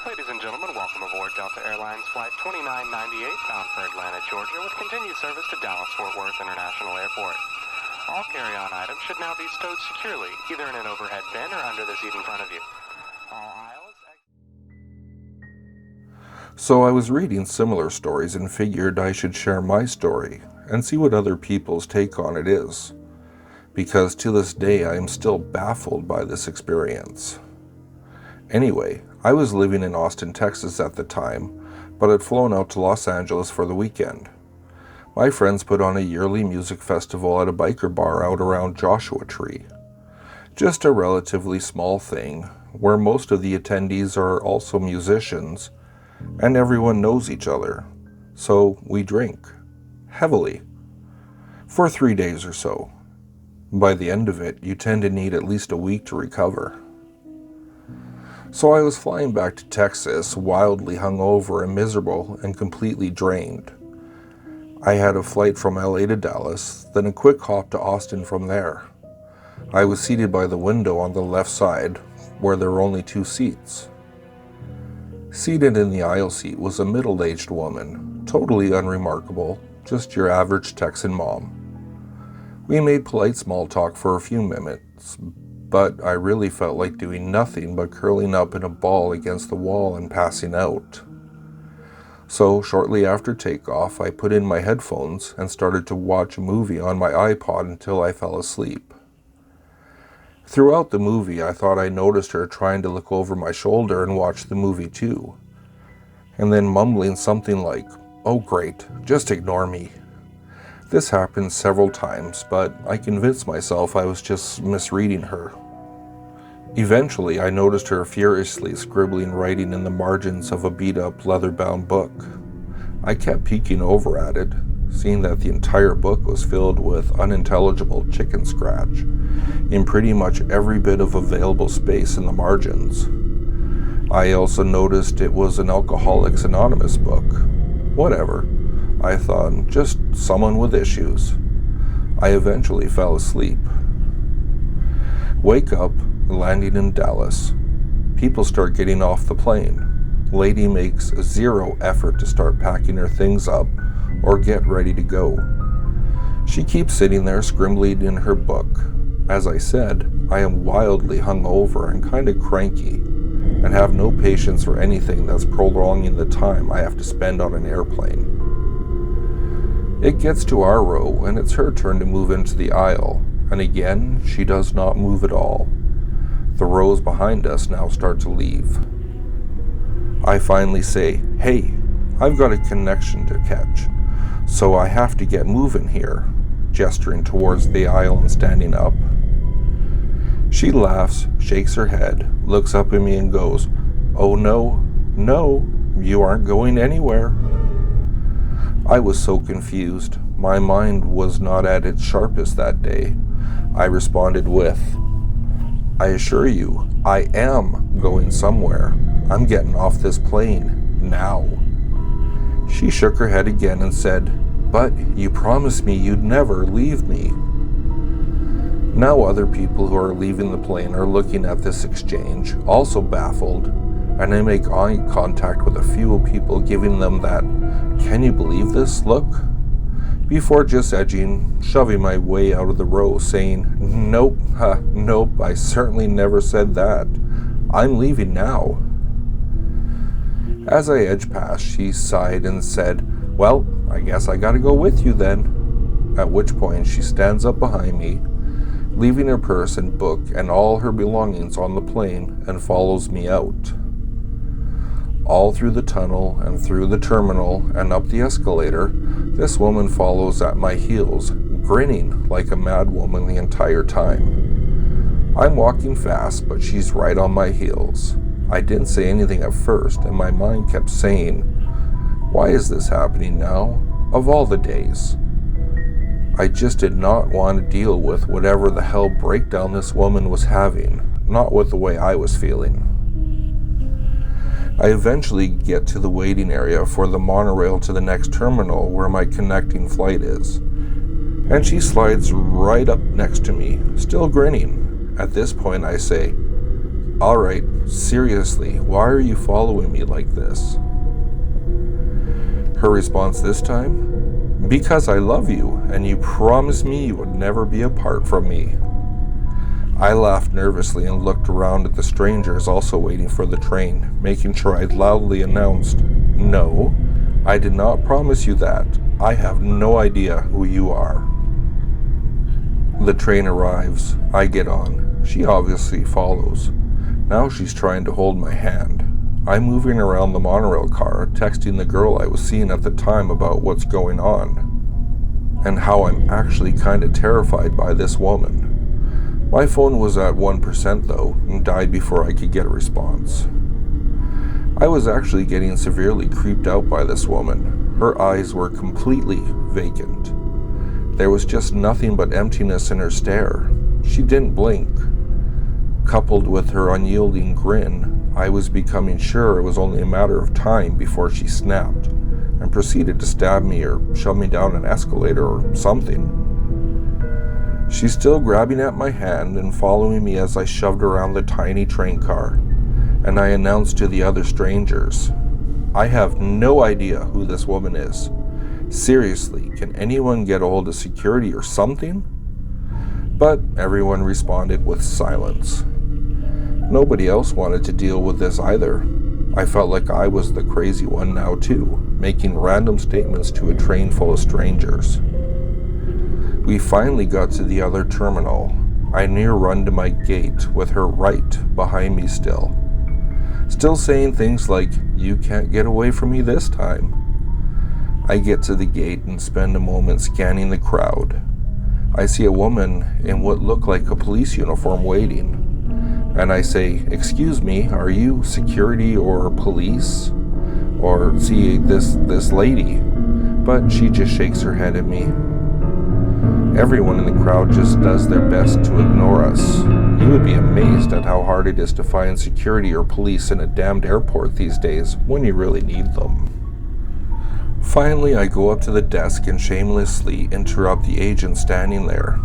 Ladies and gentlemen, welcome aboard Delta Airlines Flight 2998 bound for Atlanta, Georgia, with continued service to Dallas-Fort Worth International Airport. All carry-on items should now be stowed securely, either in an overhead bin or under the seat in front of you. All aisles... So I was reading similar stories and figured I should share my story and see what other people's take on it is, because to this day I am still baffled by this experience. Anyway, I was living in Austin, Texas at the time, but had flown out to Los Angeles for the weekend. My friends put on a yearly music festival at a biker bar out around Joshua Tree. Just a relatively small thing, where most of the attendees are also musicians, and everyone knows each other, so we drink, heavily, for 3 days or so. By the end of it, you tend to need at least a week to recover. So I was flying back to Texas, wildly hungover and miserable and completely drained. I had a flight from LA to Dallas, then a quick hop to Austin from there. I was seated by the window on the left side, where there were only 2 seats. Seated in the aisle seat was a middle-aged woman, totally unremarkable, just your average Texan mom. We made polite small talk for a few minutes, but I really felt like doing nothing but curling up in a ball against the wall and passing out. So shortly after takeoff, I put in my headphones and started to watch a movie on my iPod until I fell asleep. Throughout the movie, I thought I noticed her trying to look over my shoulder and watch the movie too, and then mumbling something like, "Oh great, just ignore me." This happened several times, but I convinced myself I was just misreading her. Eventually, I noticed her furiously scribbling writing in the margins of a beat-up leather-bound book. I kept peeking over at it, seeing that the entire book was filled with unintelligible chicken scratch in pretty much every bit of available space in the margins. I also noticed it was an Alcoholics Anonymous book. Whatever, I thought, just someone with issues. I eventually fell asleep. Wake up, landing in Dallas. People start getting off the plane. Lady makes 0 effort to start packing her things up or get ready to go. She keeps sitting there scribbling in her book. As I said, I am wildly hungover and kind of cranky, and have no patience for anything that's prolonging the time I have to spend on an airplane. It gets to our row, and it's her turn to move into the aisle, and again, she does not move at all. The rows behind us now start to leave. I finally say, "Hey, I've got a connection to catch, so I have to get moving here," gesturing towards the aisle and standing up. She laughs, shakes her head, looks up at me and goes, "Oh no, you aren't going anywhere." I was so confused. My mind was not at its sharpest that day. I responded with, "I assure you, I am going somewhere. I'm getting off this plane, now." She shook her head again and said, "But you promised me you'd never leave me." Now other people who are leaving the plane are looking at this exchange, also baffled, and I make eye contact with a few people, giving them that "can you believe this" look, before just shoving my way out of the row, saying, Nope, I certainly never said that. I'm leaving now." As I edged past, she sighed and said, "Well, I guess I gotta go with you then," at which point she stands up behind me, leaving her purse and book and all her belongings on the plane, and follows me out. All through the tunnel and through the terminal and up the escalator, this woman follows at my heels, grinning like a madwoman the entire time. I'm walking fast, but she's right on my heels. I didn't say anything at first, and my mind kept saying, "Why is this happening now, of all the days?" I just did not want to deal with whatever the hell breakdown this woman was having, not with the way I was feeling. I eventually get to the waiting area for the monorail to the next terminal where my connecting flight is, and she slides right up next to me, still grinning. At this point I say, Alright, seriously, why are you following me like this? Her response this time? Because I love you, and you promised me you would never be apart from me. I laughed nervously and looked around at the strangers also waiting for the train, making sure I loudly announced, "No, I did not promise you that. I have no idea who you are." The train arrives. I get on. She obviously follows. Now she's trying to hold my hand. I'm moving around the monorail car, texting the girl I was seeing at the time about what's going on, and how I'm actually kind of terrified by this woman. My phone was at 1% though, and died before I could get a response. I was actually getting severely creeped out by this woman. Her eyes were completely vacant. There was just nothing but emptiness in her stare. She didn't blink. Coupled with her unyielding grin, I was becoming sure it was only a matter of time before she snapped and proceeded to stab me or shove me down an escalator or something. She's still grabbing at my hand and following me as I shoved around the tiny train car, and I announced to the other strangers, "I have no idea who this woman is. Seriously, can anyone get a hold of security or something?" But everyone responded with silence. Nobody else wanted to deal with this either. I felt like I was the crazy one now too, making random statements to a train full of strangers. We finally got to the other terminal. I near run to my gate with her right behind me still saying things like, "You can't get away from me this time." I get to the gate and spend a moment scanning the crowd. I see a woman in what looked like a police uniform waiting, and I say, "Excuse me, are you security or police? Or see this lady?" But she just shakes her head at me. Everyone in the crowd just does their best to ignore us. You would be amazed at how hard it is to find security or police in a damned airport these days when you really need them. Finally, I go up to the desk and shamelessly interrupt the agent standing there.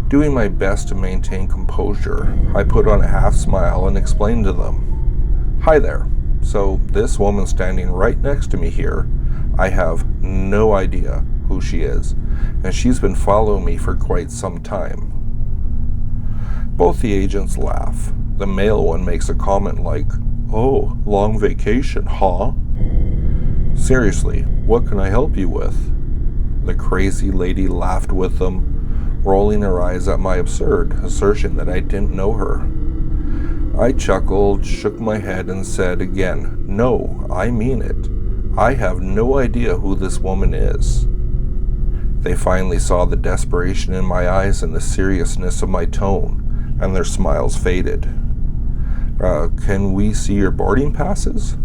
Doing my best to maintain composure, I put on a half smile and explain to them, "Hi there. So this woman standing right next to me here, I have no idea who she is, and she's been following me for quite some time." Both the agents laugh. The male one makes a comment like, "Oh, long vacation, huh?" "Seriously, what can I help you with?" The crazy lady laughed with them, rolling her eyes at my absurd assertion that I didn't know her. I chuckled, shook my head, and said again, "No, I mean it. I have no idea who this woman is." They finally saw the desperation in my eyes and the seriousness of my tone, and their smiles faded. Can we see your boarding passes?"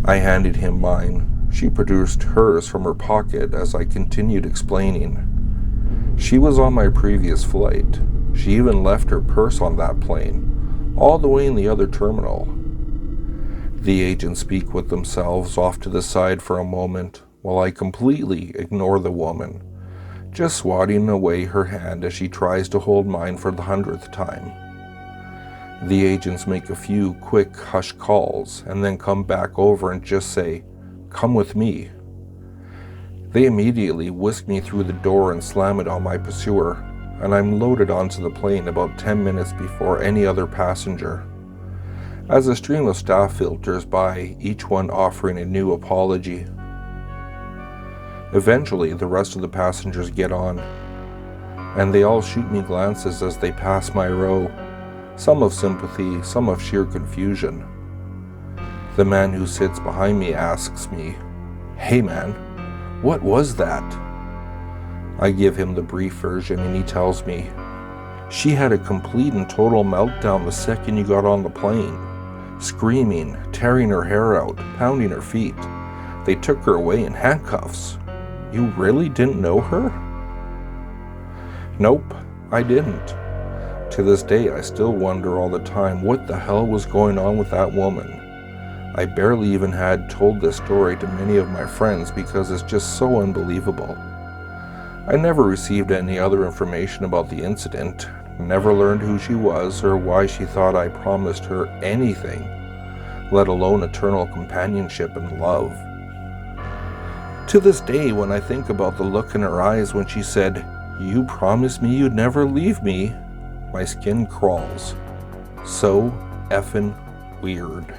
I handed him mine. She produced hers from her pocket as I continued explaining. She was on my previous flight. She even left her purse on that plane, all the way in the other terminal. The agents speak with themselves off to the side for a moment, while I completely ignore the woman, just swatting away her hand as she tries to hold mine for the 100th time. The agents make a few quick hush calls and then come back over and just say, "Come with me." They immediately whisk me through the door and slam it on my pursuer, and I'm loaded onto the plane about 10 minutes before any other passenger. As a stream of staff filters by, each one offering a new apology. Eventually, the rest of the passengers get on, and they all shoot me glances as they pass my row, some of sympathy, some of sheer confusion. The man who sits behind me asks me, "Hey man, what was that?" I give him the brief version and he tells me, "She had a complete and total meltdown the second you got on the plane. Screaming, tearing her hair out, pounding her feet. They took her away in handcuffs. You really didn't know her?" Nope, I didn't. To this day, I still wonder all the time what the hell was going on with that woman. I barely even had told this story to many of my friends because it's just so unbelievable. I never received any other information about the incident, never learned who she was or why she thought I promised her anything, let alone eternal companionship and love. To this day, when I think about the look in her eyes when she said, "You promised me you'd never leave me," my skin crawls. So effing weird.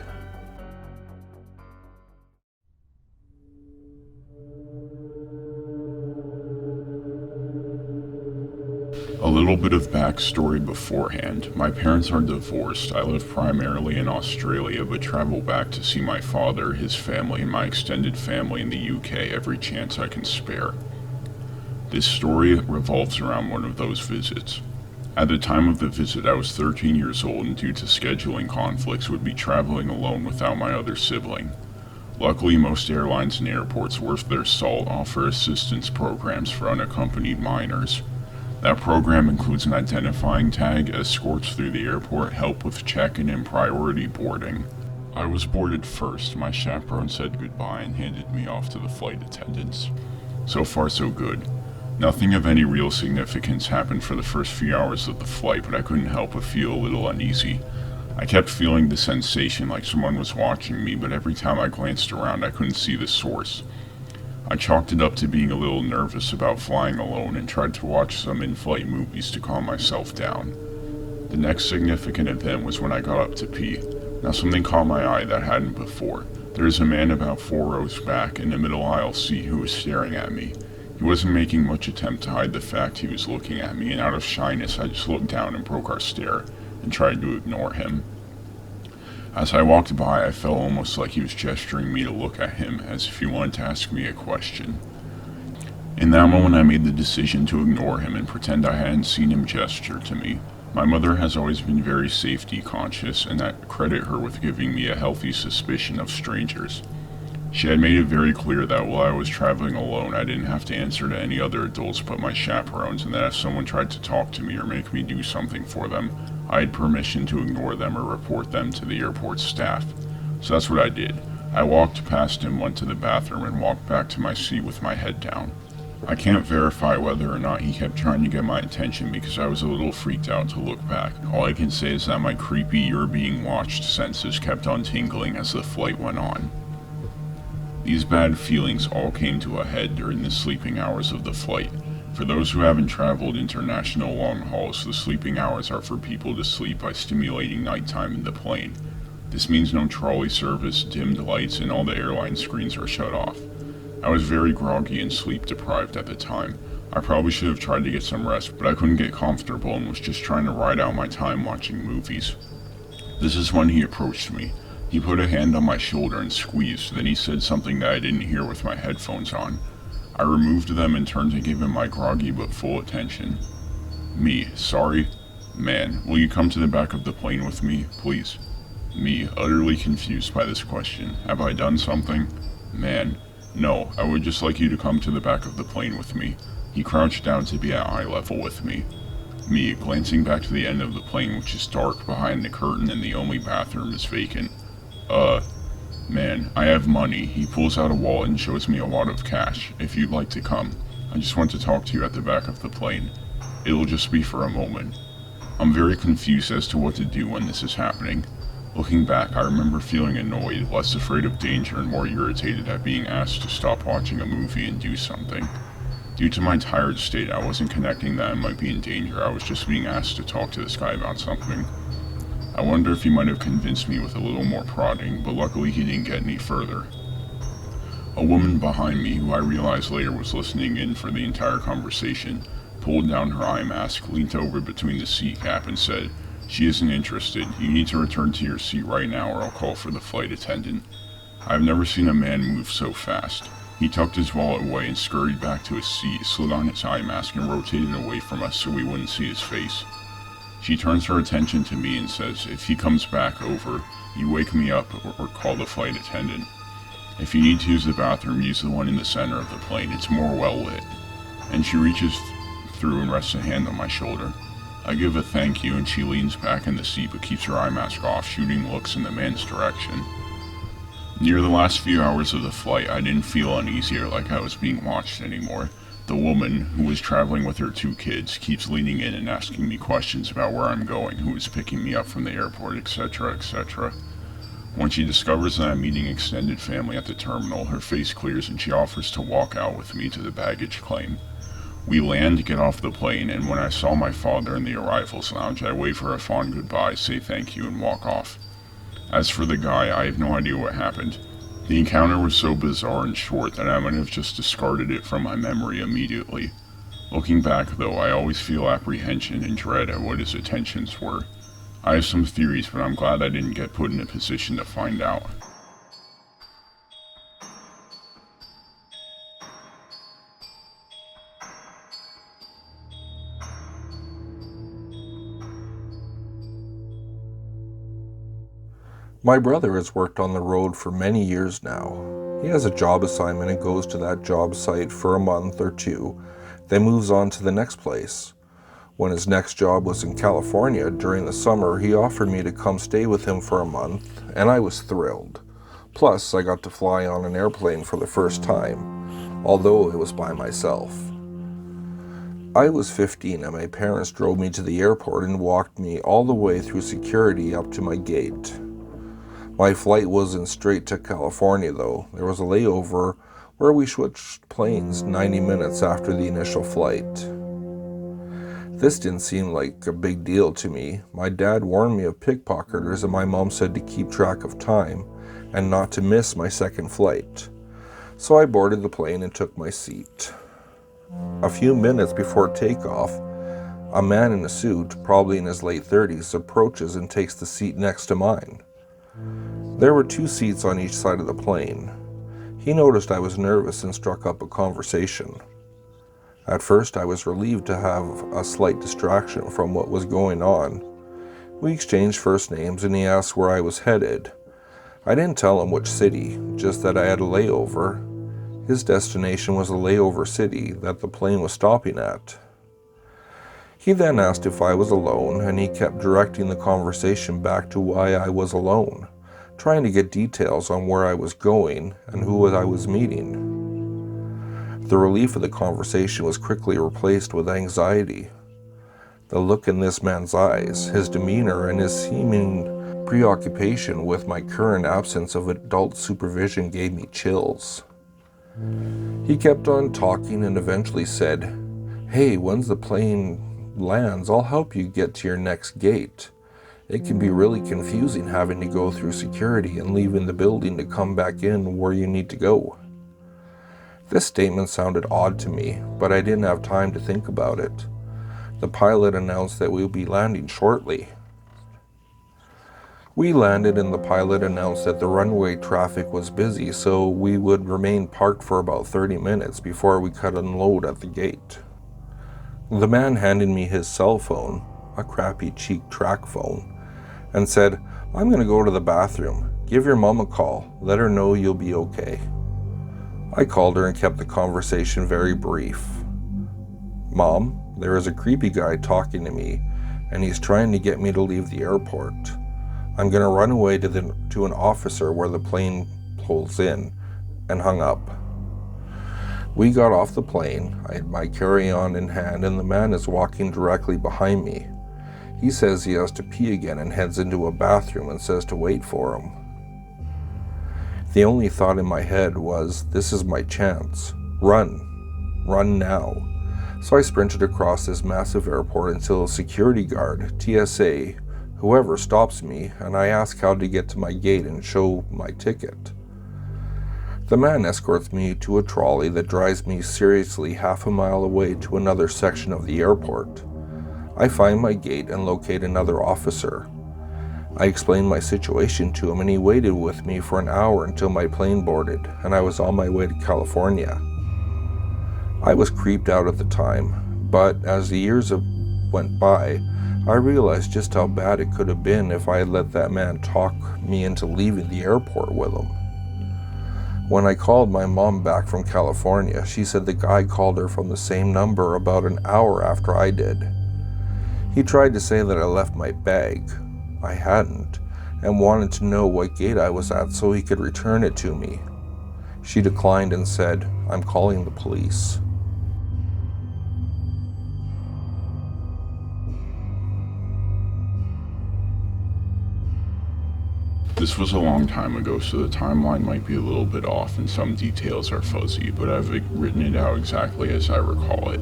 A little bit of backstory beforehand. My parents are divorced. I live primarily in Australia, but travel back to see my father, his family, and my extended family in the UK every chance I can spare. This story revolves around one of those visits. At the time of the visit, I was 13 years old and due to scheduling conflicts would be traveling alone without my other sibling. Luckily, most airlines and airports worth their salt offer assistance programs for unaccompanied minors. That program includes an identifying tag, escorts through the airport, help with check-in, and priority boarding. I was boarded first. My chaperone said goodbye and handed me off to the flight attendants. So far so good. Nothing of any real significance happened for the first few hours of the flight, but I couldn't help but feel a little uneasy. I kept feeling the sensation like someone was watching me, but every time I glanced around I couldn't see the source. I chalked it up to being a little nervous about flying alone and tried to watch some in-flight movies to calm myself down. The next significant event was when I got up to pee. Now something caught my eye that hadn't before. There was a man about 4 rows back in the middle aisle seat who was staring at me. He wasn't making much attempt to hide the fact he was looking at me, and out of shyness I just looked down and broke our stare and tried to ignore him. As I walked by, I felt almost like he was gesturing me to look at him, as if he wanted to ask me a question. In that moment, I made the decision to ignore him and pretend I hadn't seen him gesture to me. My mother has always been very safety conscious, and I credit her with giving me a healthy suspicion of strangers. She had made it very clear that while I was traveling alone, I didn't have to answer to any other adults but my chaperones, and that if someone tried to talk to me or make me do something for them, I had permission to ignore them or report them to the airport staff. So that's what I did. I walked past him, went to the bathroom, and walked back to my seat with my head down. I can't verify whether or not he kept trying to get my attention because I was a little freaked out to look back. All I can say is that my creepy "you're being watched" senses kept on tingling as the flight went on. These bad feelings all came to a head during the sleeping hours of the flight. For those who haven't traveled international long hauls, the sleeping hours are for people to sleep by stimulating nighttime in the plane. This means no trolley service, dimmed lights, and all the airline screens are shut off. I was very groggy and sleep deprived at the time. I probably should have tried to get some rest, but I couldn't get comfortable and was just trying to ride out my time watching movies. This is when he approached me. He put a hand on my shoulder and squeezed, then he said something that I didn't hear with my headphones on. I removed them and turned to give him my groggy but full attention. Me, sorry? Man, will you come to the back of the plane with me, please? Me, utterly confused by this question. Have I done something? Man, no, I would just like you to come to the back of the plane with me. He crouched down to be at eye level with me. Me, glancing back to the end of the plane, which is dark behind the curtain and the only bathroom is vacant. Man, I have money. He pulls out a wallet and shows me a wad of cash. If you'd like to come. I just want to talk to you at the back of the plane. It'll just be for a moment. I'm very confused as to what to do when this is happening. Looking back, I remember feeling annoyed, less afraid of danger and more irritated at being asked to stop watching a movie and do something. Due to my tired state, I wasn't connecting that I might be in danger. I was just being asked to talk to this guy about something. I wonder if he might have convinced me with a little more prodding, but luckily he didn't get any further. A woman behind me, who I realized later was listening in for the entire conversation, pulled down her eye mask, leaned over between the seat cap, and said, "She isn't interested. You need to return to your seat right now or I'll call for the flight attendant." I've never seen a man move so fast. He tucked his wallet away and scurried back to his seat, slid on his eye mask, and rotated away from us so we wouldn't see his face. She turns her attention to me and says, "If he comes back over, you wake me up or call the flight attendant. If you need to use the bathroom, use the one in the center of the plane. It's more well lit." And she reaches through and rests a hand on my shoulder. I give a thank you and she leans back in the seat but keeps her eye mask off, shooting looks in the man's direction. Near the last few hours of the flight, I didn't feel uneasy or like I was being watched anymore. The woman, who was traveling with her 2 kids, keeps leaning in and asking me questions about where I'm going, who is picking me up from the airport, etc., etc. When she discovers that I'm meeting extended family at the terminal, her face clears and she offers to walk out with me to the baggage claim. We land, get off the plane, and when I saw my father in the arrivals lounge, I wave her a fond goodbye, say thank you, and walk off. As for the guy, I have no idea what happened. The encounter was so bizarre and short that I might have just discarded it from my memory immediately. Looking back, though, I always feel apprehension and dread at what his intentions were. I have some theories, but I'm glad I didn't get put in a position to find out. My brother has worked on the road for many years now. He has a job assignment and goes to that job site for a month or 2, then moves on to the next place. When his next job was in California during the summer, he offered me to come stay with him for a month, and I was thrilled. Plus, I got to fly on an airplane for the first time, although it was by myself. I was 15 and my parents drove me to the airport and walked me all the way through security up to my gate. My flight wasn't straight to California though. There was a layover where we switched planes 90 minutes after the initial flight. This didn't seem like a big deal to me. My dad warned me of pickpocketers and my mom said to keep track of time and not to miss my second flight. So I boarded the plane and took my seat. A few minutes before takeoff, a man in a suit, probably in his late 30s, approaches and takes the seat next to mine. There were 2 seats on each side of the plane. He noticed I was nervous and struck up a conversation. At first, I was relieved to have a slight distraction from what was going on. We exchanged first names and he asked where I was headed. I didn't tell him which city, just that I had a layover. His destination was a layover city that the plane was stopping at. He then asked if I was alone, and he kept directing the conversation back to why I was alone, trying to get details on where I was going and who I was meeting. The relief of the conversation was quickly replaced with anxiety. The look in this man's eyes, his demeanor, and his seeming preoccupation with my current absence of adult supervision gave me chills. He kept on talking and eventually said, "Hey, when's the plane lands, I'll help you get to your next gate. It can be really confusing having to go through security and leaving the building to come back in where you need to go." This statement sounded odd to me, but I didn't have time to think about it. The pilot announced that we would be landing shortly. We landed and the pilot announced that the runway traffic was busy, so we would remain parked for about 30 minutes before we could unload at the gate. The man handed me his cell phone, a crappy cheap track phone, and said, "I'm going to go to the bathroom. Give your mom a call. Let her know you'll be okay." I called her and kept the conversation very brief. "Mom, there is a creepy guy talking to me, and he's trying to get me to leave the airport. I'm going to run away to an officer where the plane pulls in," and hung up. We got off the plane. I had my carry-on in hand, and the man is walking directly behind me. He says he has to pee again and heads into a bathroom and says to wait for him. The only thought in my head was, this is my chance. Run. Run now. So I sprinted across this massive airport until a security guard, TSA, whoever stops me, and I ask how to get to my gate and show my ticket. The man escorts me to a trolley that drives me seriously half a mile away to another section of the airport. I find my gate and locate another officer. I explained my situation to him and he waited with me for an hour until my plane boarded and I was on my way to California. I was creeped out at the time, but as the years went by, I realized just how bad it could have been if I had let that man talk me into leaving the airport with him. When I called my mom back from California, she said the guy called her from the same number about an hour after I did. He tried to say that I left my bag. I hadn't, and wanted to know what gate I was at so he could return it to me. She declined and said, "I'm calling the police." This was a long time ago, so the timeline might be a little bit off and some details are fuzzy, but I've written it out exactly as I recall it.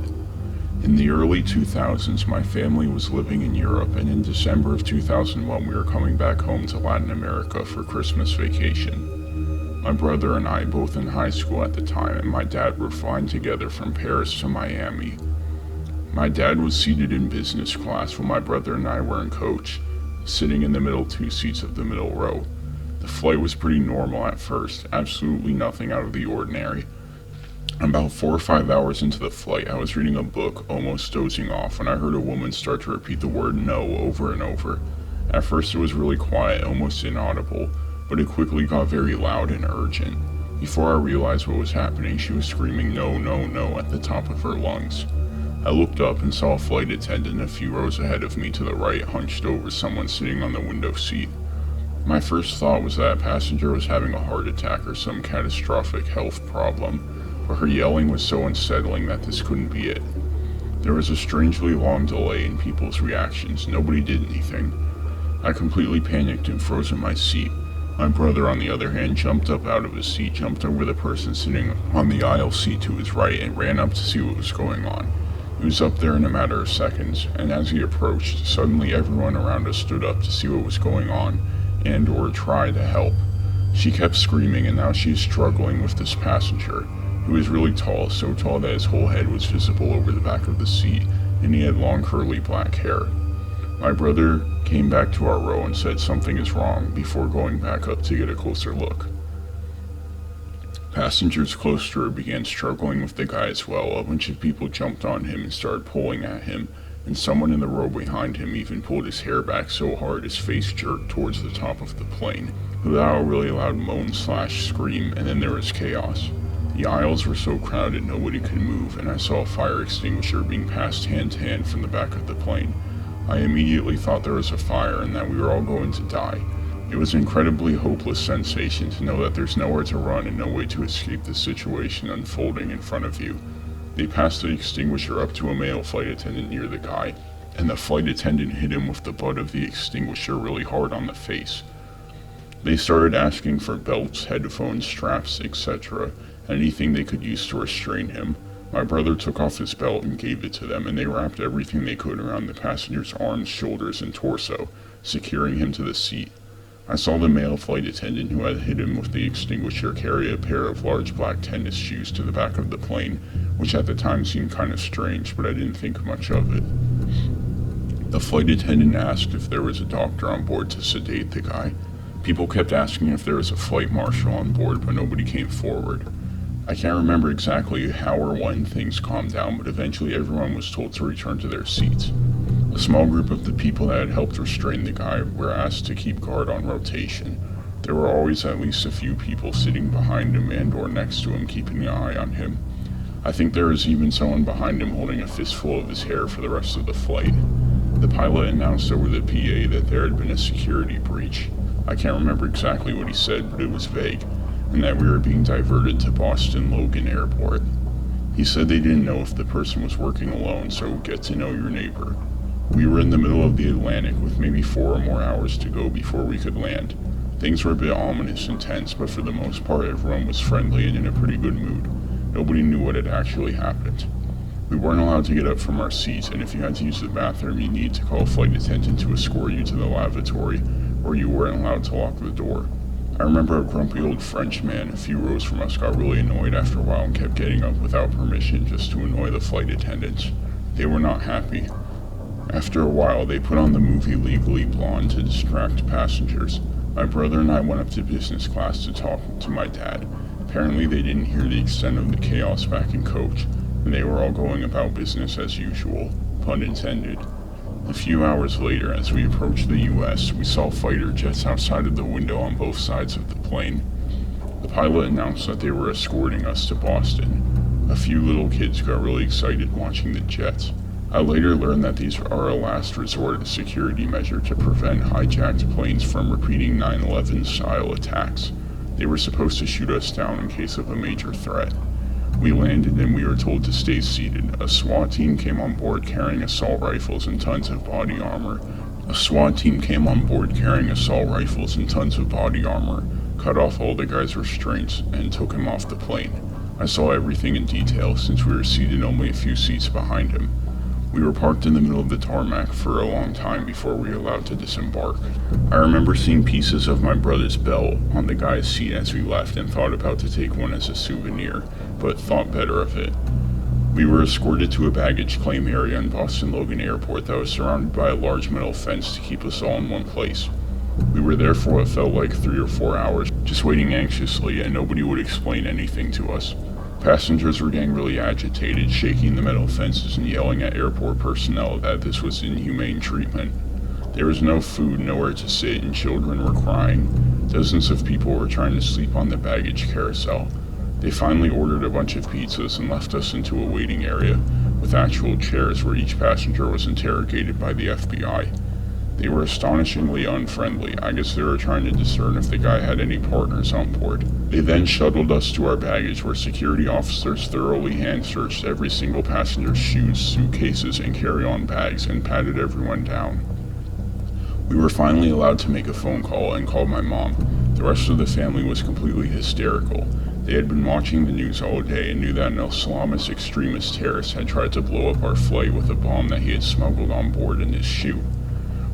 In the early 2000s, my family was living in Europe, and in December of 2001, we were coming back home to Latin America for Christmas vacation. My brother and I, both in high school at the time, and my dad were flying together from Paris to Miami. My dad was seated in business class while my brother and I were in coach, sitting in the middle 2 seats of the middle row. The flight was pretty normal at first, absolutely nothing out of the ordinary. About 4 or 5 hours into the flight, I was reading a book, almost dozing off, when I heard a woman start to repeat the word no over and over. At first it was really quiet, almost inaudible, but it quickly got very loud and urgent. Before I realized what was happening, she was screaming no, no, no at the top of her lungs. I looked up and saw a flight attendant a few rows ahead of me to the right, hunched over someone sitting on the window seat. My first thought was that a passenger was having a heart attack or some catastrophic health problem, but her yelling was so unsettling that this couldn't be it. There was a strangely long delay in people's reactions. Nobody did anything. I completely panicked and froze in my seat. My brother, on the other hand, jumped up out of his seat, jumped over the person sitting on the aisle seat to his right, and ran up to see what was going on. He was up there in a matter of seconds, and as he approached, suddenly everyone around us stood up to see what was going on, and or try to help. She kept screaming, and now she is struggling with this passenger. He was really tall, so tall that his whole head was visible over the back of the seat, and he had long curly black hair. My brother came back to our row and said something is wrong before going back up to get a closer look. Passengers close to her began struggling with the guy as well. A bunch of people jumped on him and started pulling at him, and someone in the row behind him even pulled his hair back so hard his face jerked towards the top of the plane, without a really loud moan/scream, and then there was chaos. The aisles were so crowded nobody could move, and I saw a fire extinguisher being passed hand to hand from the back of the plane. I immediately thought there was a fire and that we were all going to die. It was an incredibly hopeless sensation to know that there's nowhere to run and no way to escape the situation unfolding in front of you. They passed the extinguisher up to a male flight attendant near the guy, and the flight attendant hit him with the butt of the extinguisher really hard on the face. They started asking for belts, headphones, straps, etc., anything they could use to restrain him. My brother took off his belt and gave it to them, and they wrapped everything they could around the passenger's arms, shoulders, and torso, securing him to the seat. I saw the male flight attendant who had hit him with the extinguisher carry a pair of large black tennis shoes to the back of the plane, which at the time seemed kind of strange, but I didn't think much of it. The flight attendant asked if there was a doctor on board to sedate the guy. People kept asking if there was a flight marshal on board, but nobody came forward. I can't remember exactly how or when things calmed down, but eventually everyone was told to return to their seats. A small group of the people that had helped restrain the guy were asked to keep guard on rotation. There were always at least a few people sitting behind him and or next to him keeping an eye on him. I think there was even someone behind him holding a fistful of his hair for the rest of the flight. The pilot announced over the PA that there had been a security breach. I can't remember exactly what he said, but it was vague, and that we were being diverted to Boston Logan Airport. He said they didn't know if the person was working alone, so get to know your neighbor. We were in the middle of the Atlantic with maybe 4 or more hours to go before we could land. Things were a bit ominous and tense, but for the most part everyone was friendly and in a pretty good mood. Nobody knew what had actually happened. We weren't allowed to get up from our seats, and if you had to use the bathroom, you needed to call a flight attendant to escort you to the lavatory, or you weren't allowed to lock the door. I remember a grumpy old French man a few rows from us got really annoyed after a while and kept getting up without permission just to annoy the flight attendants. They were not happy. After a while, they put on the movie Legally Blonde to distract passengers. My brother and I went up to business class to talk to my dad. Apparently they didn't hear the extent of the chaos back in coach, and they were all going about business as usual, pun intended. A few hours later, as we approached the U.S., we saw fighter jets outside of the window on both sides of the plane. The pilot announced that they were escorting us to Boston. A few little kids got really excited watching the jets. I later learned that these are a last resort security measure to prevent hijacked planes from repeating 9/11 style attacks. They were supposed to shoot us down in case of a major threat. We landed and we were told to stay seated. A SWAT team came on board carrying assault rifles and tons of body armor. A SWAT team came on board carrying assault rifles and tons of body armor, cut off all the guy's restraints, and took him off the plane. I saw everything in detail since we were seated only a few seats behind him. We were parked in the middle of the tarmac for a long time before we were allowed to disembark. I remember seeing pieces of my brother's belt on the guy's seat as we left and thought about to take one as a souvenir, but thought better of it. We were escorted to a baggage claim area in Boston Logan Airport that was surrounded by a large metal fence to keep us all in one place. We were there for what felt like 3 or 4 hours, just waiting anxiously, and nobody would explain anything to us. Passengers were getting really agitated, shaking the metal fences and yelling at airport personnel that this was inhumane treatment. There was no food, nowhere to sit, and children were crying. Dozens of people were trying to sleep on the baggage carousel. They finally ordered a bunch of pizzas and left us into a waiting area with actual chairs where each passenger was interrogated by the FBI. They were astonishingly unfriendly. I guess they were trying to discern if the guy had any partners on board. They then shuttled us to our baggage where security officers thoroughly hand-searched every single passenger's shoes, suitcases, and carry-on bags and patted everyone down. We were finally allowed to make a phone call and called my mom. The rest of the family was completely hysterical. They had been watching the news all day and knew that an Islamist extremist terrorist had tried to blow up our flight with a bomb that he had smuggled on board in his shoe.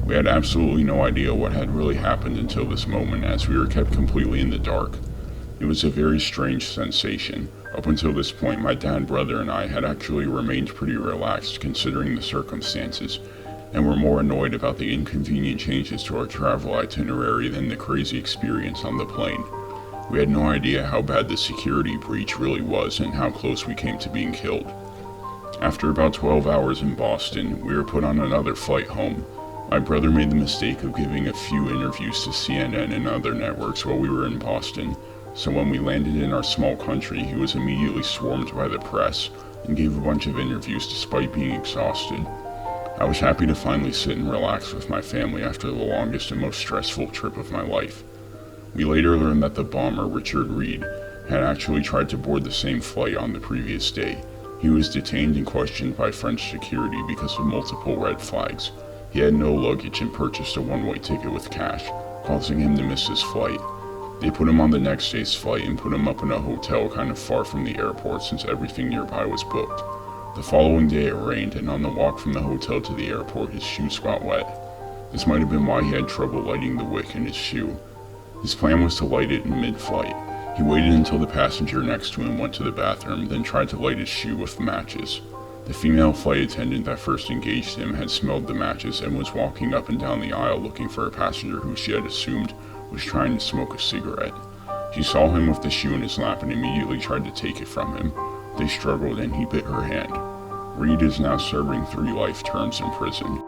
We had absolutely no idea what had really happened until this moment, as we were kept completely in the dark. It was a very strange sensation. Up until this point, my dad, brother, and I had actually remained pretty relaxed considering the circumstances, and were more annoyed about the inconvenient changes to our travel itinerary than the crazy experience on the plane. We had no idea how bad the security breach really was and how close we came to being killed. After about 12 hours in Boston, we were put on another flight home. My brother made the mistake of giving a few interviews to CNN and other networks while we were in Boston, so when we landed in our small country, he was immediately swarmed by the press and gave a bunch of interviews despite being exhausted. I was happy to finally sit and relax with my family after the longest and most stressful trip of my life. We later learned that the bomber, Richard Reed, had actually tried to board the same flight on the previous day. He was detained and questioned by French security because of multiple red flags. He had no luggage and purchased a one-way ticket with cash, causing him to miss his flight. They put him on the next day's flight and put him up in a hotel kind of far from the airport since everything nearby was booked. The following day it rained, and on the walk from the hotel to the airport his shoes got wet. This might have been why he had trouble lighting the wick in his shoe. His plan was to light it in mid-flight. He waited until the passenger next to him went to the bathroom, then tried to light his shoe with matches. The female flight attendant that first engaged him had smelled the matches and was walking up and down the aisle looking for a passenger who she had assumed was trying to smoke a cigarette. She saw him with the shoe in his lap and immediately tried to take it from him. They struggled and he bit her hand. Reed is now serving 3 life terms in prison.